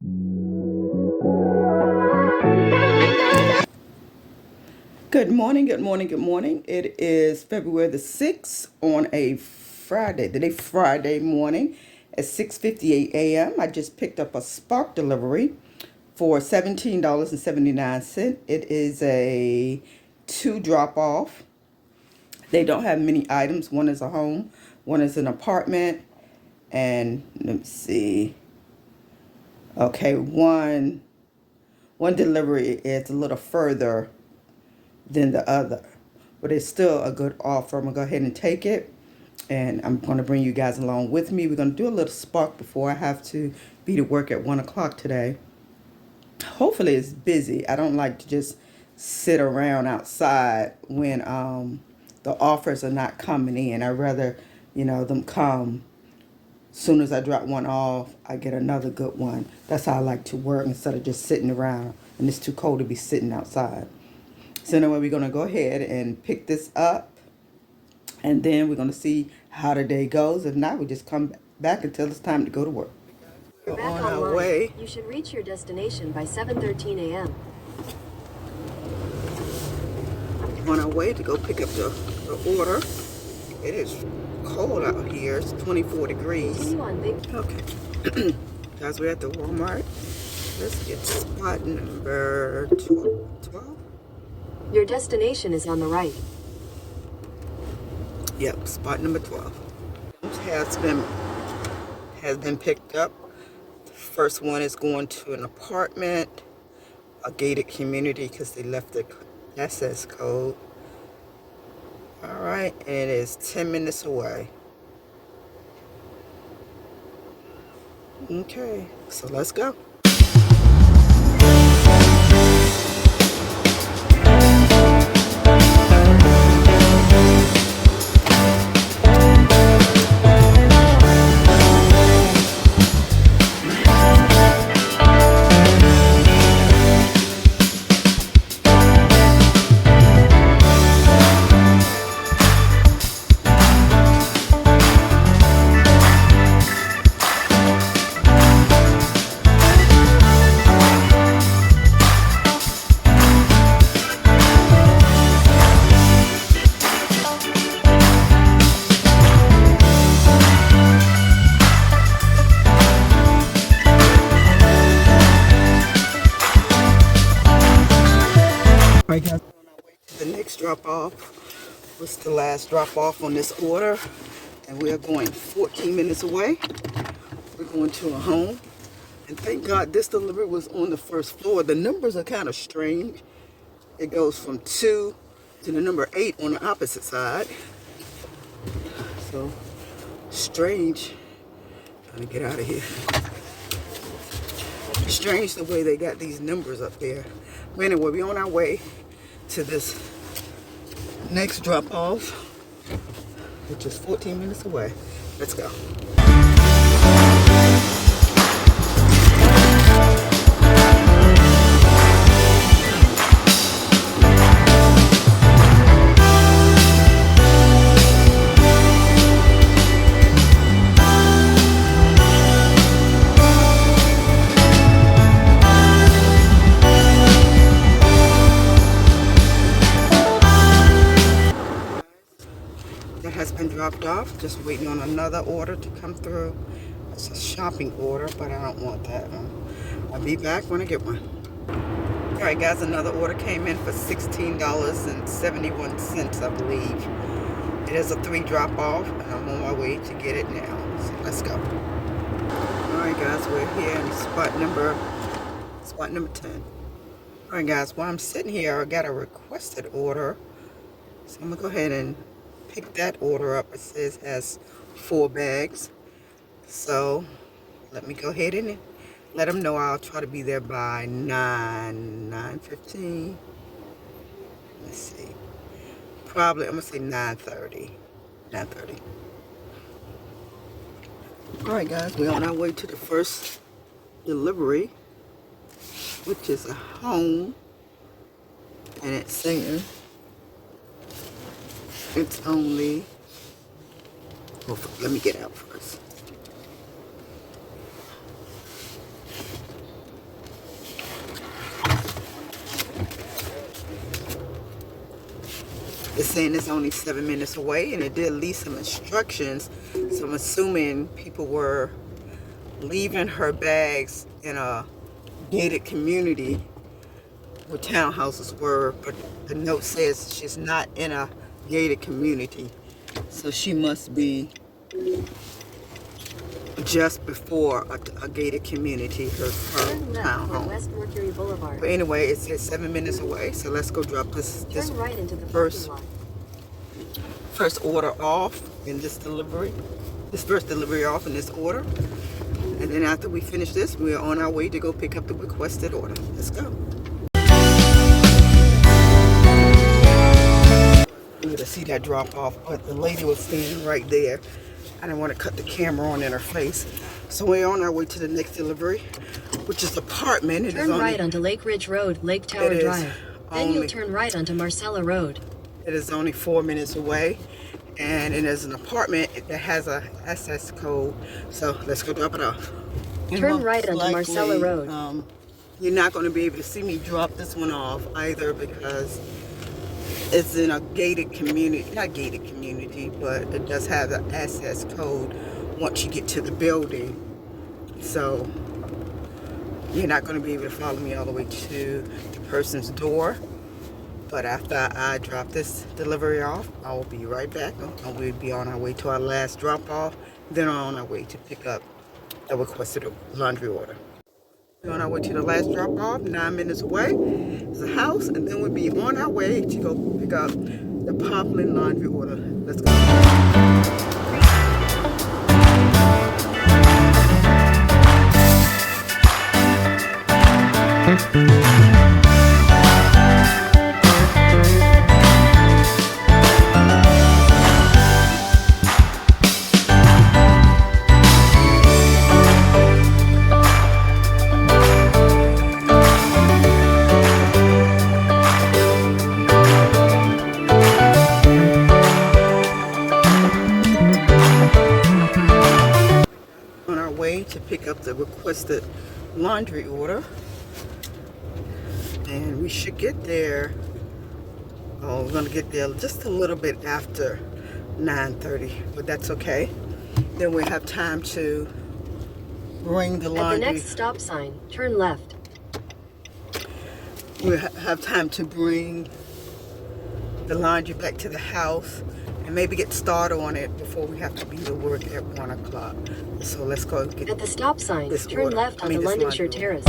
Good morning, good morning, good morning. It is February the 6th on a Friday, Friday morning at 6:58 a.m. I just picked up a Spark delivery for $17.79. It is a two drop off. They don't have many items. One is a home, one is an apartment, and let me see. Okay, one delivery is a little further than the other, but it's still a good offer. I'm gonna go ahead and take it, and I'm gonna bring you guys along with me. We're gonna do a little spark before I have to be to work at 1 o'clock today. Hopefully it's busy. I don't like to just sit around outside when the offers are not coming in. I'd rather, them come. Soon as I drop one off, I get another good one. That's how I like to work instead of just sitting around, and it's too cold to be sitting outside. So anyway, we're going to go ahead and pick this up, and then we're going to see how the day goes. If not, we just come back until it's time to go to work. We're We're back on online. our way. You should reach your destination by 7:13 a.m. On our way to go pick up the order. It is cold out here. It's 24 degrees. Continue on Big. Okay. Guys, we're at the Walmart. Let's get spot number 12. Your destination is on the right. Yep, spot number 12 has been picked up. The first one is going to an apartment, a gated community because they left the access code. All right, and it is 10 minutes away. Okay, so let's go. All right, guys, we're on our way to the next drop off. What's the last drop off on this order? And we are going 14 minutes away. We're going to a home. And thank God this delivery was on the first floor. The numbers are kind of strange. It goes from 2 to the number 8 on the opposite side. So strange. Trying to get out of here. Strange the way they got these numbers up there. But anyway, we're on our way to this next drop off, which is 14 minutes away. Let's go. That has been dropped off. Just waiting on another order to come through. It's a shopping order, but I don't want that one. I'll be back when I get one. All right, guys, another order came in for $16.71, I believe. It is a 3 drop off, and I'm on my way to get it now. So let's go. All right, guys, we're here in spot number 10. All right, guys, while I'm sitting here, I got a requested order. So I'm gonna go ahead and pick that order up. It says it has 4 bags. So let me go ahead and let them know I'll try to be there by 9:15. Let's see. Probably, I'm gonna say 9:30. 9:30. All right, guys, we're on our way to the first delivery, which is a home, and it's saying it's only, well, let me get out first. It's saying it's only 7 minutes away, and it did leave some instructions. So I'm assuming people were leaving her bags in a gated community where townhouses were, but the note says she's not in a gated community. So she must be just before a gated community, her Turn left toward townhome. West Mercury Boulevard. But anyway, it says 7 minutes away, so let's go drop this Turn right into the first parking lot. first order off in this delivery. This first delivery off in this order. And then after we finish this, we're on our way to go pick up the requested order. Let's go. You to see that drop off, but the lady was standing right there. I didn't want to cut the camera on in her face. So we're on our way to the next delivery, which is apartment. Turn right onto Lake Ridge Road, Lake Tower Drive. Then you'll turn right onto Marcella Road. It is only 4 minutes away, and it is an apartment that has a SS code. So let's go drop it off. Turn right onto Marcella Road. You're not going to be able to see me drop this one off either because it's in a gated community, not gated community, but it does have the SS code once you get to the building. So you're not going to be able to follow me all the way to the person's door. But after I drop this delivery off, I will be right back. And we'll be on our way to our last drop off. Then on our way to pick up the requested laundry order. We're on our way to the last drop off, 9 minutes away. It's a house, and then we'll be on our way to go pick up the Poplin laundry order. Let's go. On our way to pick up the requested laundry order, and we should get there. Oh, we're gonna get there just a little bit after 9:30, but that's okay. Then we have time to bring the laundry. At the next stop sign, turn left. We have time to bring the laundry back to the house and maybe get started on it before we have to be to work at 1 o'clock. So let's go get At the stop sign, this turn order. left I mean, onto this Londonshire laundry Terrace.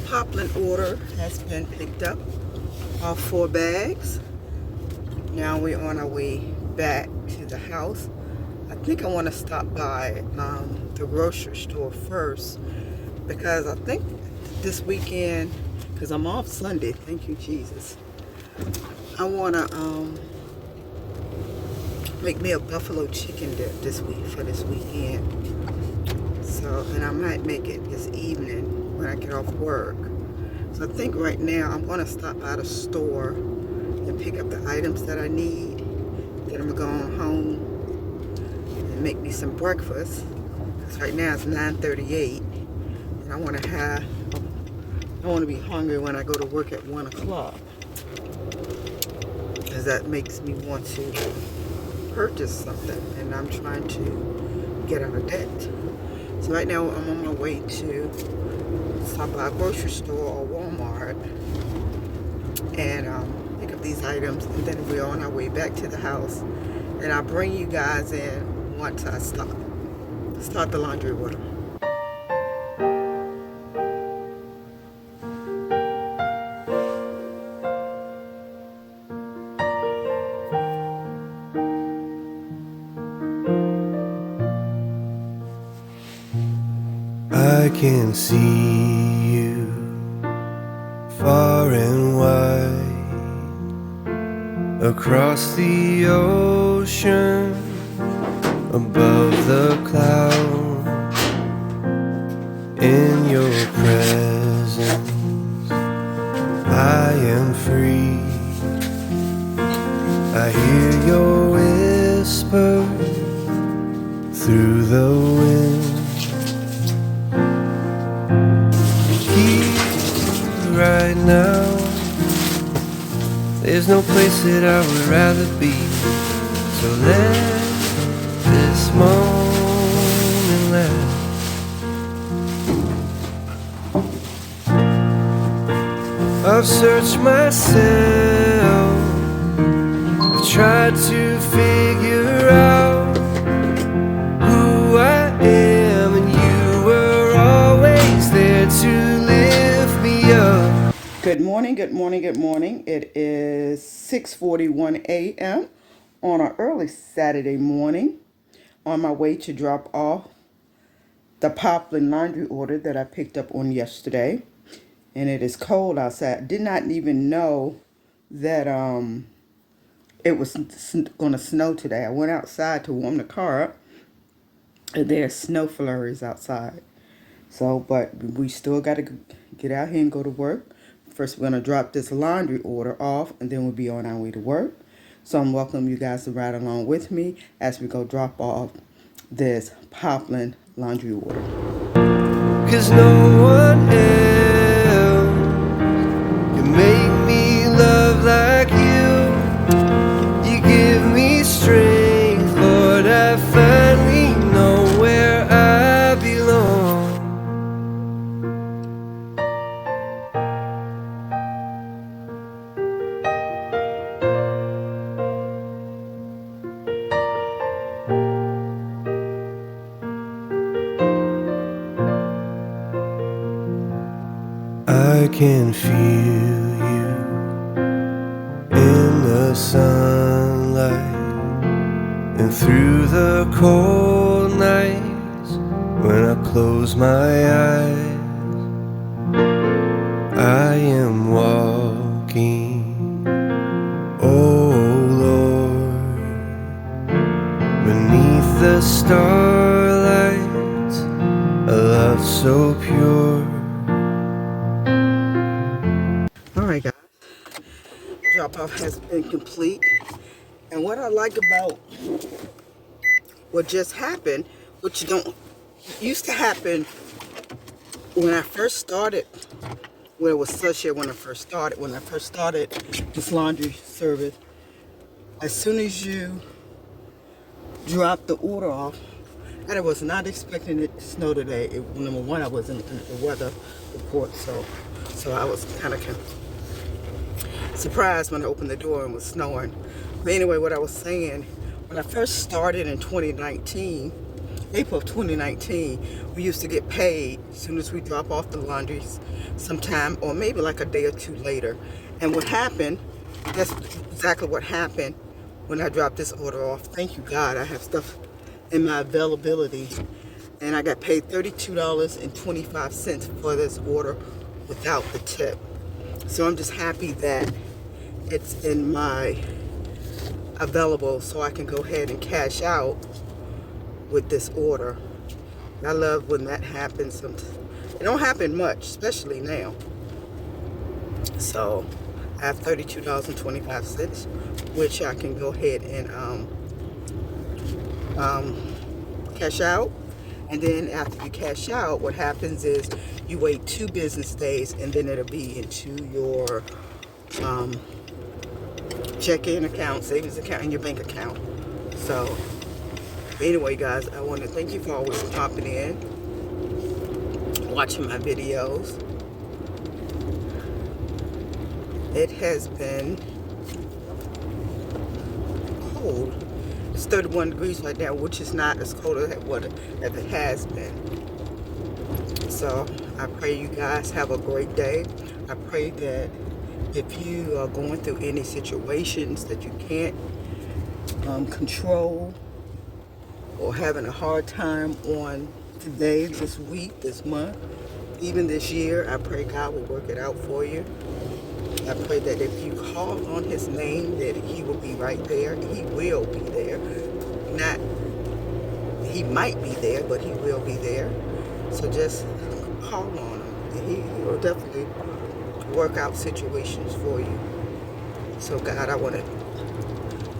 Poplin order has been picked up, all 4 bags. Now we're on our way back to the house. I think I want to stop by the grocery store first because I think this weekend, because I'm off Sunday, thank you Jesus, I want to make me a buffalo chicken dip this week for this weekend. So, and I might make it this evening when I get off work. So I think right now I'm going to stop by the store and pick up the items that I need. Then I'm going to go home and make me some breakfast. Because right now it's 9:38 and I want to be hungry when I go to work at 1 o'clock. Because that makes me want to purchase something, and I'm trying to get out of debt. So right now I'm on my way to stop by a grocery store or Walmart and pick up these items, and then we're on our way back to the house, and I'll bring you guys in once I start the laundry order. I can see you far and wide across the ocean, above the clouds. In your presence I am free. I hear your whisper through the wind. Here right now, there's no place that I would rather be. So let this moment last. I've searched myself, I've tried to figure out who I am, and you were always there to lift me up. Good morning, good morning, good morning. It is 6:41 a.m. on an early Saturday morning, on my way to drop off the Poplin laundry order that I picked up on yesterday. And it is cold outside. Did not even know that it was going to snow today. I went outside to warm the car up, and there's snow flurries outside. So, but we still got to get out here and go to work. First, we're going to drop this laundry order off, and then we'll be on our way to work. So I'm welcoming you guys to ride along with me as we go drop off this Poplin laundry order. 'Cause no one else can make me love like you. You give me strength, Lord, I finally know where I belong. I can feel you in the sunlight and through the cold nights. When I close my eyes, I am walking, oh Lord, beneath the starlight, a love so pure. Alright guys, drop off has been complete. And what I like about what just happened, which used to happen when I first started, when it was such a when I first started this laundry service, as soon as you drop the order off, and I was not expecting it to snow today. Number one, I wasn't looking at the weather report, so I was kind of surprised when I opened the door and it was snowing. But anyway, what I was saying, when I first started in 2019, April of 2019, we used to get paid as soon as we drop off the laundries sometime, or maybe like a day or two later. And what happened, that's exactly what happened when I dropped this order off. Thank you God, I have stuff in my availability. And I got paid $32.25 for this order without the tip. So I'm just happy that it's in my available, so I can go ahead and cash out with this order. I love when that happens. It don't happen much, especially now. So I have $32.25, which I can go ahead and cash out. And then after you cash out, what happens is you wait 2 business days, and then it'll be into your checking account, savings account, and your bank account. So anyway guys, I want to thank you for always popping in, watching my videos. It has been cold. It's 31 degrees right now, which is not as cold as it has been. So I pray you guys have a great day. I pray that if you are going through any situations that you can't control, or having a hard time on today, this week, this month, even this year. I pray God will work it out for you. I pray that if you call on his name, that he will be right there. He will be there. Not, he might be there, but he will be there. So just call on him. He will definitely work out situations for you. So God, I want to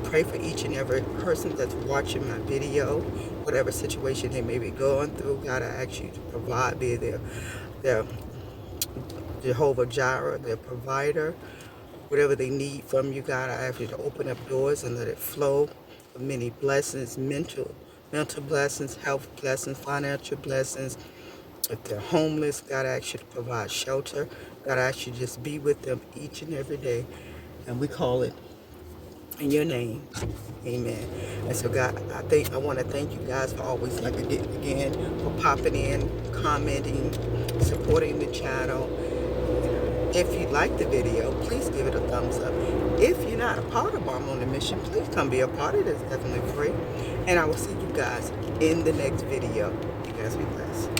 pray for each and every person that's watching my video, whatever situation they may be going through. God, I ask you to provide, be their Jehovah Jireh, their provider. Whatever they need from you, God, I ask you to open up doors and let it flow with many blessings, mental blessings, health blessings, financial blessings. If they're homeless, God, I ask you to provide shelter. God, I ask you to just be with them each and every day. And we call it in your name. Amen. And so, God, I want to thank you guys for always, like I did again, for popping in, commenting, supporting the channel. If you like the video, please give it a thumbs up. If you're not a part of Mom on a Mission, please come be a part of it. It's definitely free. And I will see you guys in the next video. You guys be blessed.